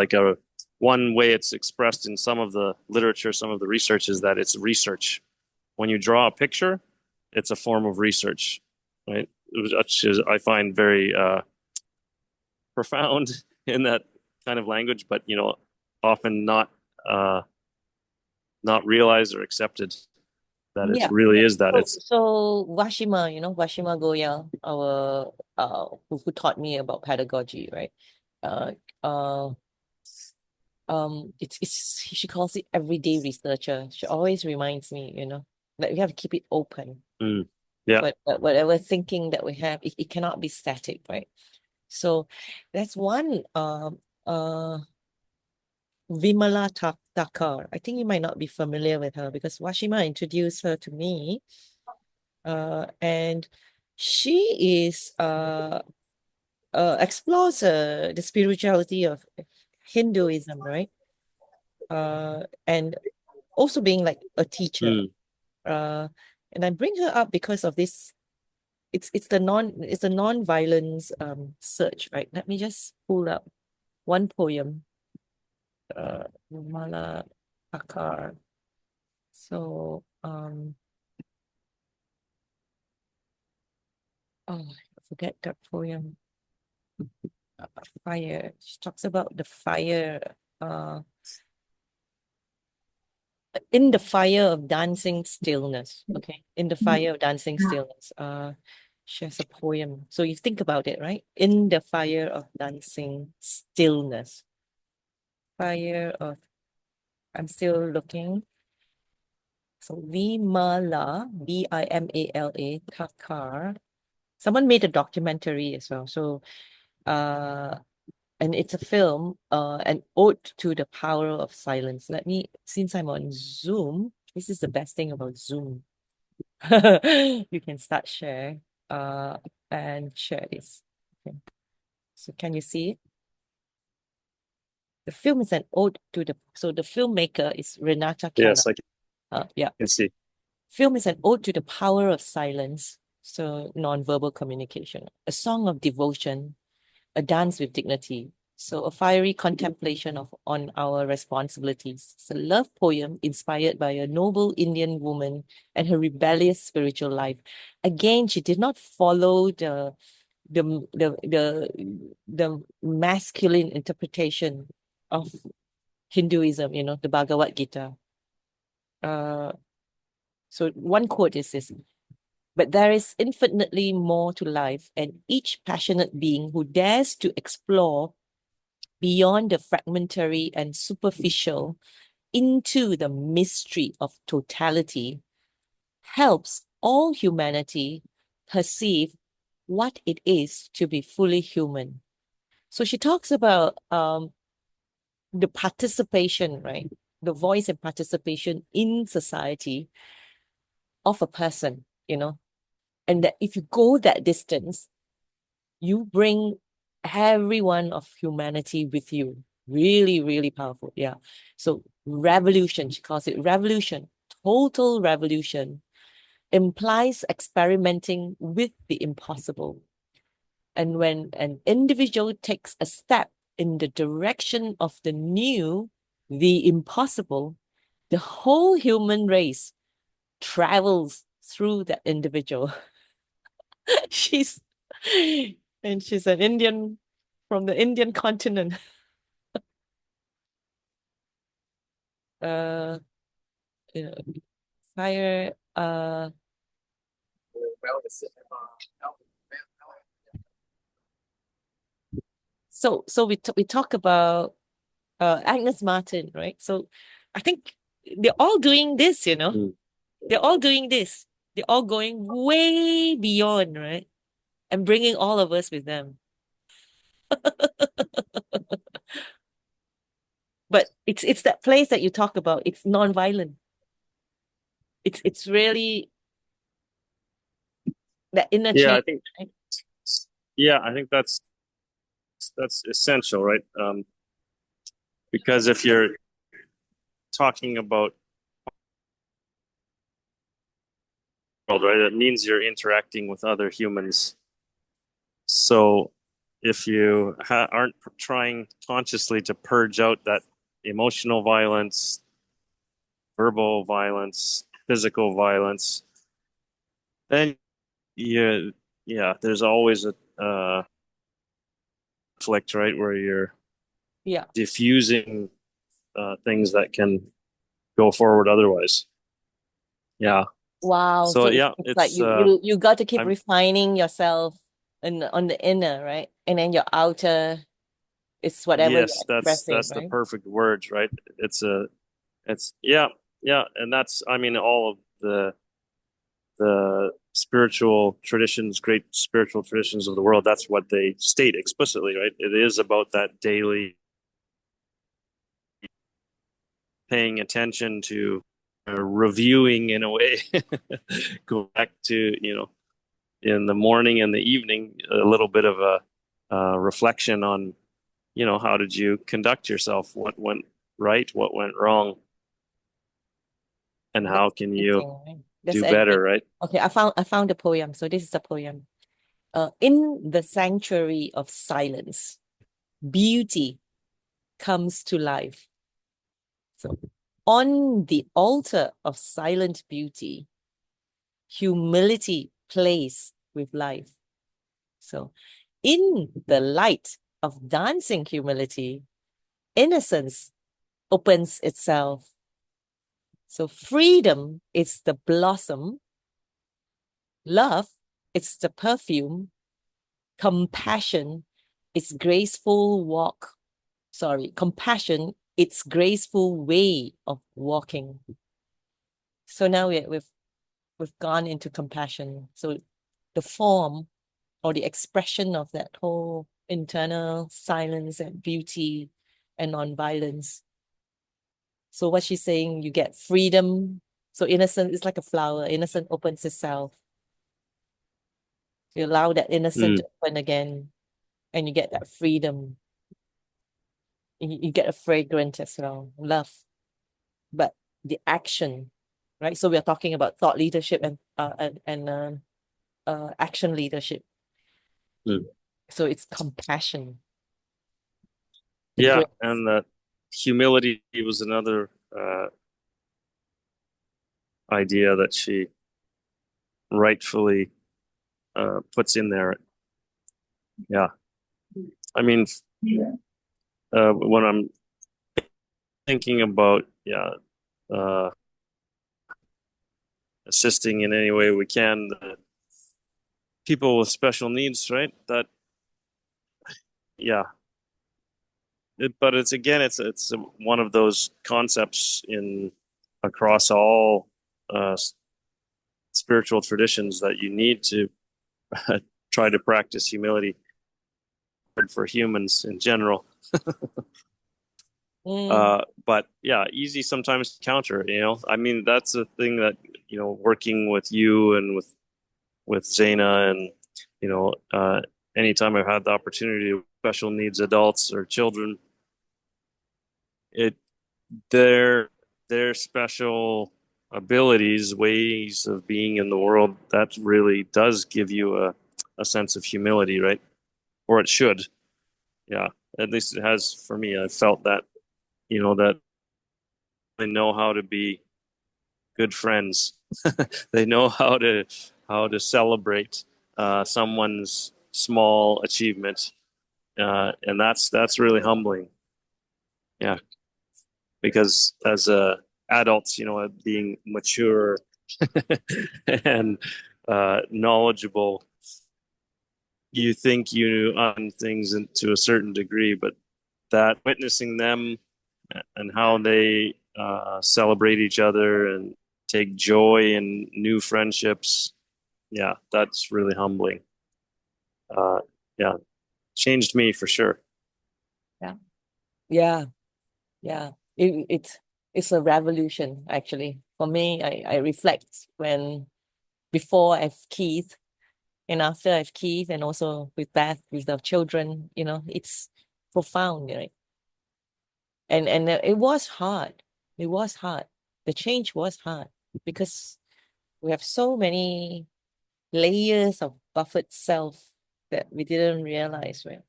like a one way it's expressed in some of the literature, some of the research is that it's research. When you draw a picture, it's a form of research, right? Which is, I find very profound in that kind of language, but often uh, not realized or accepted that it Yeah. really is that. So, It's so Washima, Washima Goya, our who taught me about pedagogy, right? Uh, uh, it's she calls it everyday researcher. She always reminds me, that we have to keep it open. mm, yeah, But whatever thinking that we have, it cannot be static, right? So that's one Vimala Thakar. I think you might not be familiar with her because Washima introduced her to me. And she is explores the spirituality of Hinduism, right? And also being like a teacher. mm, Uh, and I bring her up because of this. It's a non-violence search, right? Let me just pull up one poem. Vimala Thakar. So I forget that poem. Fire. She talks about the fire. Uh, in the fire of dancing stillness. Okay, in the fire of dancing stillness. She has a poem. So you think about it, right? In the fire of dancing stillness. Fire of. I'm still looking. So Vimala, Vimala Thakar. Someone made a documentary as well. So uh and it's a film, an ode to the power of silence. Since I'm on Zoom, this is the best thing about Zoom. You can start share, uh, and share this. Okay. So can you see it? The film is an ode to so the filmmaker is Renata Cannon. yes, I Yeah. can see. Film is an ode to the power of silence, so non-verbal communication, a song of devotion, a dance with dignity. So a fiery contemplation on our responsibilities. It's a love poem inspired by a noble Indian woman and her rebellious spiritual life. Again, she did not follow the the the masculine interpretation of Hinduism, the Bhagavad Gita. Uh, so one quote is this: but there is infinitely more to life, and each passionate being who dares to explore beyond the fragmentary and superficial into the mystery of totality helps all humanity perceive what it is to be fully human. So she talks about the participation, right? The voice and participation in society of a person, and that if you go that distance, you bring everyone of humanity with you. Really, really powerful. Yeah. So revolution, she calls it revolution, total revolution implies experimenting with the impossible. And when an individual takes a step in the direction of the new, the impossible, the whole human race travels through that individual. she's she's an Indian from the Indian continent. Uh, you know, fire. So we talk about Agnes Martin, right? So I think they're all doing this. Mm. They're all doing this. They're all going way beyond, right? And bringing all of us with them. But it's that place that you talk about. It's non-violent. It's really that inner Yeah, change, I think right? that's essential, right? Because if you're talking about world, right, it means you're interacting with other humans. So if you aren't trying consciously to purge out that emotional violence, verbal violence, physical violence, then yeah, there's always a conflict, right, where you're Yeah. diffusing things that can go forward otherwise. Yeah. Wow. So So yeah, it's like it's you got to keep I'm refining yourself on the inner, right? And then your outer is whatever you're yes, expressing, that's the right? perfect words, right? It's yeah, yeah, and that's I mean all of the spiritual traditions, great spiritual traditions of the world, that's what they state explicitly, right? It is about that daily paying attention to reviewing in a way. Go back to, in the morning and the evening, a little bit of a reflection on, how did you conduct yourself? What went right? What went wrong? And how That's can you amazing, right? That's do better, right? okay. I found the poem. So this is the poem. In the sanctuary of silence, beauty comes to life. So on the altar of silent beauty, humility plays with life. So in the light of dancing humility, innocence opens itself. So freedom is the blossom, love it's the perfume, compassion is graceful walk. Sorry, compassion it's graceful way of walking. So now we've gone into compassion. So the form or the expression of that whole internal silence and beauty and non-violence. So what she's saying, you get freedom. So innocent is like a flower. Innocent opens itself. You allow that innocent Mm. to open again, and you get that freedom. You get a fragrance as well, love. But the action, right? So we are talking about thought leadership and action leadership. Mm. So it's compassion, the Yeah, grace. and that humility was another idea that she rightfully puts in there. Yeah, I mean, when I'm thinking about uh, assisting in any way we can the people with special needs, right? That yeah, but it's again, it's one of those concepts in across all uh, spiritual traditions that you need to try to practice humility for humans in general. Mm, But yeah, easy sometimes to counter. I mean, that's the thing that working with you and with Zaina, and anytime I've had the opportunity with special needs adults or children, it their special abilities, ways of being in the world, that really does give you a sense of humility, right? Or it should. Yeah, at least it has for me. I felt that, that they know how to be good friends. They know how to celebrate someone's small achievement, and that's really humbling. Yeah, because as adults, being mature and knowledgeable, you think you on things to a certain degree, but that witnessing them and how they celebrate each other and take joy in new friendships, yeah, that's really humbling. Uh, yeah, changed me for sure. yeah. Yeah. Yeah. It's a revolution actually. For me, I reflect when before I've Keith and after I've Keith and also with Beth, with the children, it's profound, right? And it was hard. It was hard. The change was hard because we have so many layers of buffered self that we didn't realize, right?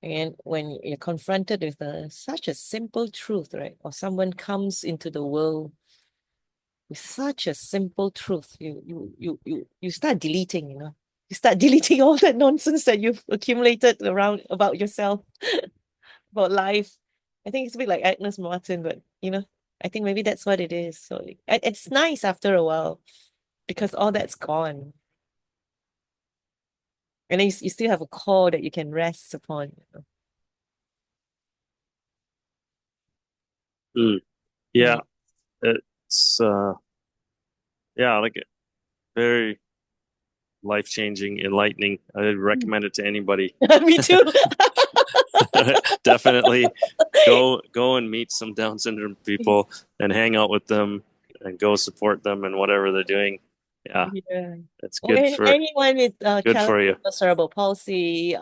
And when you're confronted with such a simple truth, right? Or someone comes into the world with such a simple truth, you start deleting, You start deleting all that nonsense that you've accumulated around about yourself, about life. I think it's a bit like Agnes Martin, but I think maybe that's what it is. So it's nice after a while because all that's gone. And then you still have a core that you can rest upon. Mm. Mm. Yeah, it's yeah, like very life-changing, enlightening. I recommend it to anybody. Me too. Definitely go and meet some Down syndrome people and hang out with them and go support them and whatever they're doing. Yeah, Yeah. it's Or anyone with good for challenging you. cerebral palsy,